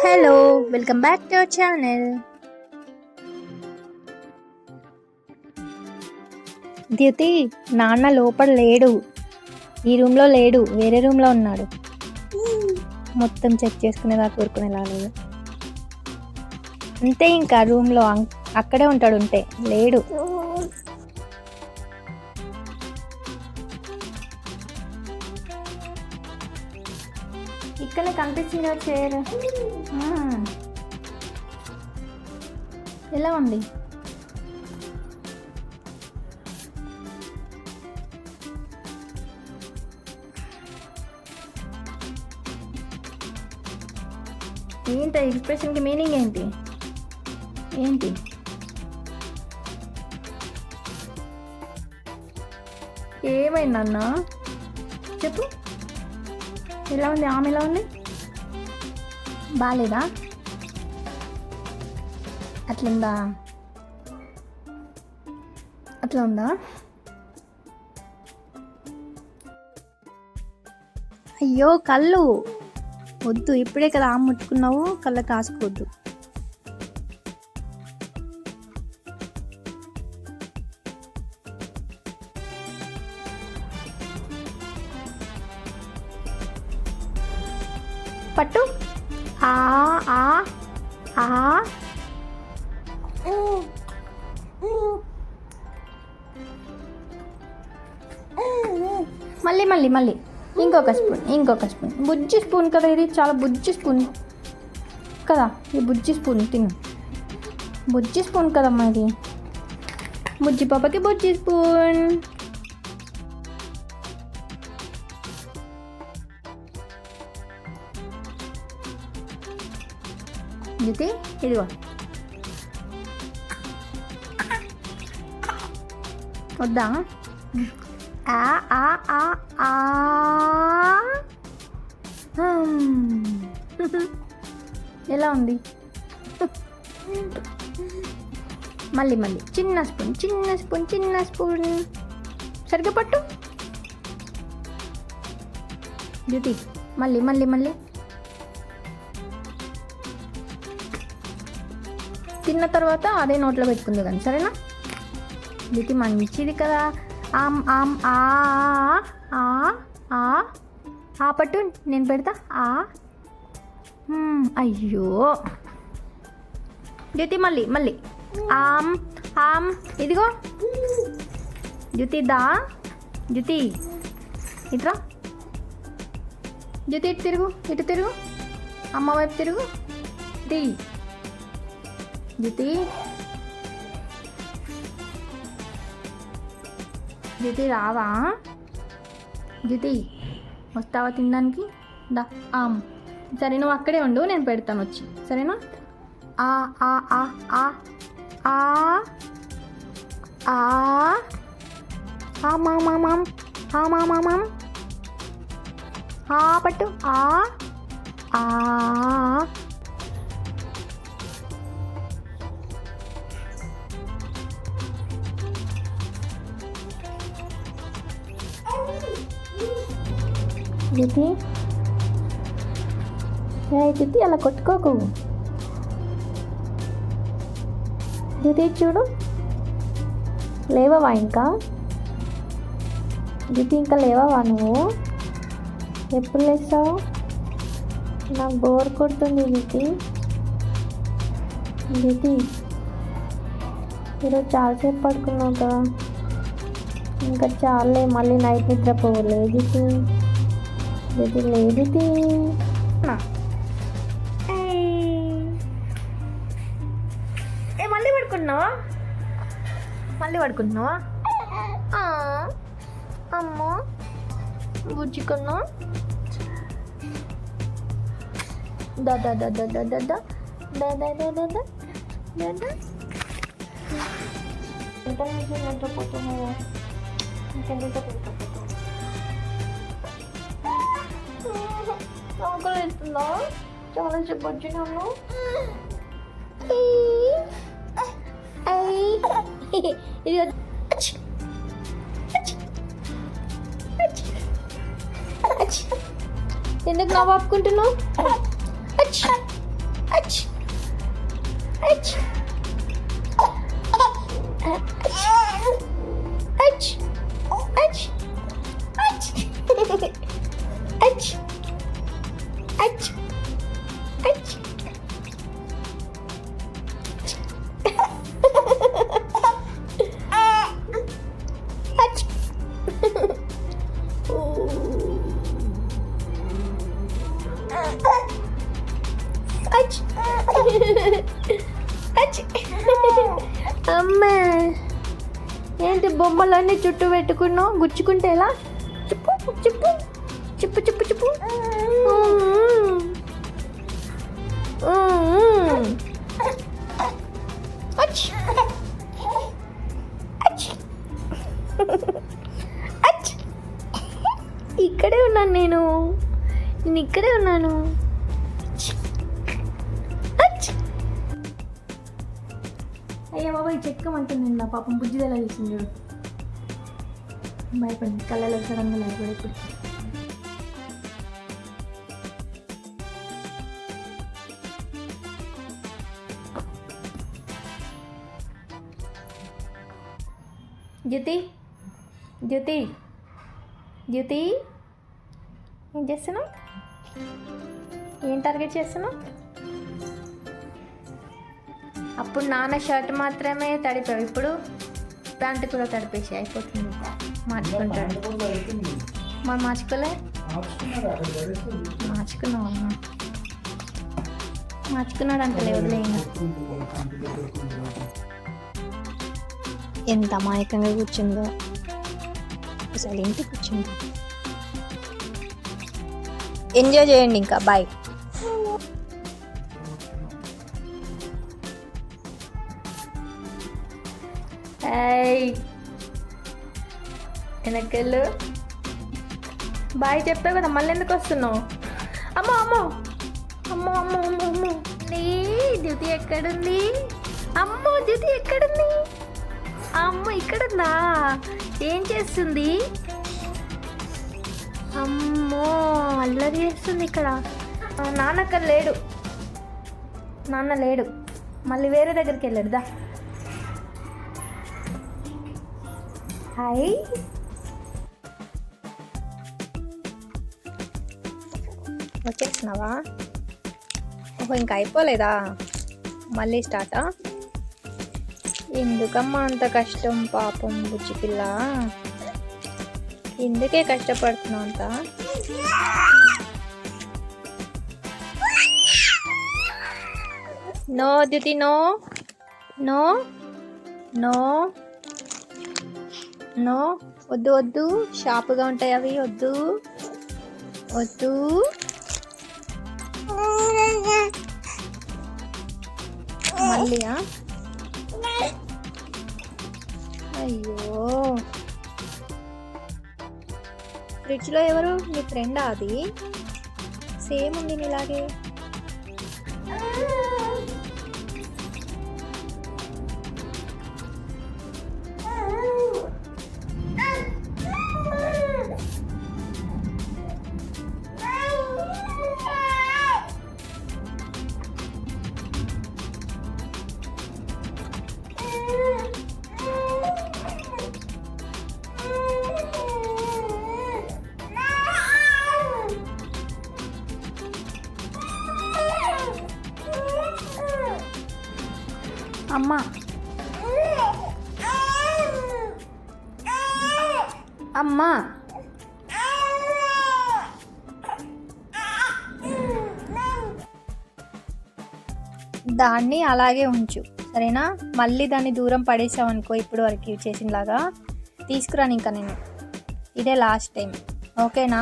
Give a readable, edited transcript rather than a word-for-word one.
Hello, welcome back to our channel. Dyuthi, నాన్న లోపల లేడు, ఈ రూమ్లో లేడు, వేరే రూమ్లో ఉన్నాడు. మొత్తం చెక్ చేసుకునేలా కోరుకునేలా లేదు. అంతే, ఇంకా రూమ్లో అక్కడే ఉంటాడు, ఉంటే లేడు. ఇక్కడ కనిపిస్తుంది చైర్. ఎలా ఉంది? ఏంటి ఎక్స్ప్రెషన్కి మీనింగ్ ఏంటి? ఏంటి ఏమైందన్నా చెప్పు. ఎలా ఉంది? ఆమె ఎలా ఉంది? బాగాలేదా? అట్లుందా? అట్లా ఉందా? అయ్యో, కళ్ళు వద్దు, ఇప్పుడే కదా ఆమె ముట్టుకున్నావు, కళ్ళ కాసుకోవద్దు. పట్టు. ఆ ఆ ఆ మళ్ళీ మళ్ళీ మళ్ళీ ఇంకొక స్పూన్. బుజ్జి స్పూన్ కదా ఇది, చాలా బుజ్జి స్పూన్ కదా ఈ బుజ్జి స్పూన్. తిను, బుజ్జి స్పూన్ కదమ్మా ఇది. బుజ్జి పాపకి బుజ్జి స్పూన్. జ్యోతి, ఇదిగో. వద్దా? ఆ ఆ ఆ ఆ ఎలా ఉంది? మళ్ళీ మళ్ళీ చిన్న స్పూన్. సరిగ్గా పట్టు జ్యోతి. మళ్ళీ తిన్న తర్వాత అదే నోట్లో పెట్టుకుంది కానీ, సరేనా? జ్యోతి మంచిది కదా. ఆమ్ ఆమ్ ఆ ఆ ఆ ఆ పట్టు, నేను పెడతా. ఆ అయ్యో జ్యోతి, మళ్ళీ ఆమ్ ఆమ్. ఇదిగో జ్యోతి, దా జ్యోతి, ఇట్రా జ్యోతి. ఇటు తిరుగు, అమ్మ వైపు తిరుగు. జ్యోతి రావా? జ్యోతి వస్తావా తినడానికి? దా ఆమ్. సరే, నువ్వు అక్కడే ఉండు, నేను పెడతాను వచ్చి, సరేనా? ఆ ఆ ఆ ఆ ఆ ఆ మామాం ఆ మామాం ఆ పట్టు. ఆ ఆ జ్యోతి, జ్యోతి అలా కొట్టుకోకు. జ్యోతి చూడు, లేవవా ఇంకా? జ్యోతి ఇంకా లేవవా నువ్వు? ఎప్పుడు లేస్తావు? నాకు బోర్ కొడుతుంది జ్యోతి. ఈరోజు చాలాసేపు పడుకున్నావు కదా, ఇంకా చాలే, మళ్ళీ నైట్ నిద్రపోలే జ్యోతి. లేదు మళ్ళీ పడుకుంటున్నావా? అమ్మ బుజ్జి కన్నా దాదా నిద్రపోతున్నావా? ఆకలిస్తుందా? చాలా సేపు వచ్చినాను. ఎందుకు నవ్వు ఆపుకుంటున్నావు? అమ్మా ఏంటి బొమ్మలన్నీ చుట్టూ పెట్టుకున్నావు? గుచ్చుకుంటే ఎలా? చెప్పు చెప్పు చెప్పు చెప్పు చెప్పు. ఇక్కడే ఉన్నాను నేను ఇక్కడే ఉన్నాను. అయ్యా బాబా ఈ చెక్కమంటుంది నా పాపం బుజ్జిది ఎలా చేసింది చూడు. భయపడింది కళ్ళలో సడన్గా భయపడి ఇప్పుడు. జ్యోతి జ్యోతి జ్యోతి ఏం చేస్తున్నావు? ఏం టార్గెట్ చేస్తున్నావు? అప్పుడు నాన్న షర్ట్ మాత్రమే తడిపావు, ఇప్పుడు ప్యాంట్ కూడా తడిపేసి అయిపోతుంది. మార్చుకుంటాడు. మరి మార్చుకోలే? మార్చుకున్నావు. మార్చుకున్నాడు అంటలే, వదిలే. ఎంత అమాయకంగా కూర్చుందో, అసలు ఇంటి కూర్చుందో. ఎంజాయ్ చేయండి ఇంకా. బాయ్. వెనకెళ్ళు. బాయ్ చెప్పావు కదా, మళ్ళీ ఎందుకు వస్తున్నావు? అమ్మో అమ్మో అమ్మో అమ్మో అమ్మో అమ్మో. జ్యోతి ఎక్కడుంది? అమ్మో జ్యోతి ఎక్కడుంది? అమ్మ ఇక్కడుందా? ఏం చేస్తుంది? అమ్మో అల్లరి చేస్తుంది ఇక్కడ. నాన్న అక్కడ లేడు, నాన్న లేడు, మళ్ళీ వేరే దగ్గరికి వెళ్ళాడు. దా. హాయ్. వచ్చేస్తున్నావా? ఓహో ఇంకా అయిపోలేదా? మళ్ళీ స్టార్టా? ఎందుకమ్మా అంత కష్టం? పాపం బుజ్జి పిల్ల, ఎందుకే కష్టపడుతున్నావు అంత? No Diti, no no no no, వద్దు వద్దు, షార్ప్గా ఉంటాయి అవి, వద్దు వద్దు. మళ్ళీయా? అయ్యో, ఫ్రిడ్జ్లో ఎవరు? నీ ఫ్రెండా అది? సేమ్ ఉంది నీలాగే. అమ్మా అమ్మా దాన్ని అలాగే ఉంచు, సరేనా? మళ్ళీ దాన్ని దూరం పడేసావు అనుకో, ఇప్పుడు వరకు చేసినలాగా తీసుకురాను ఇంకా నేను. ఇదే లాస్ట్ టైం, ఓకేనా?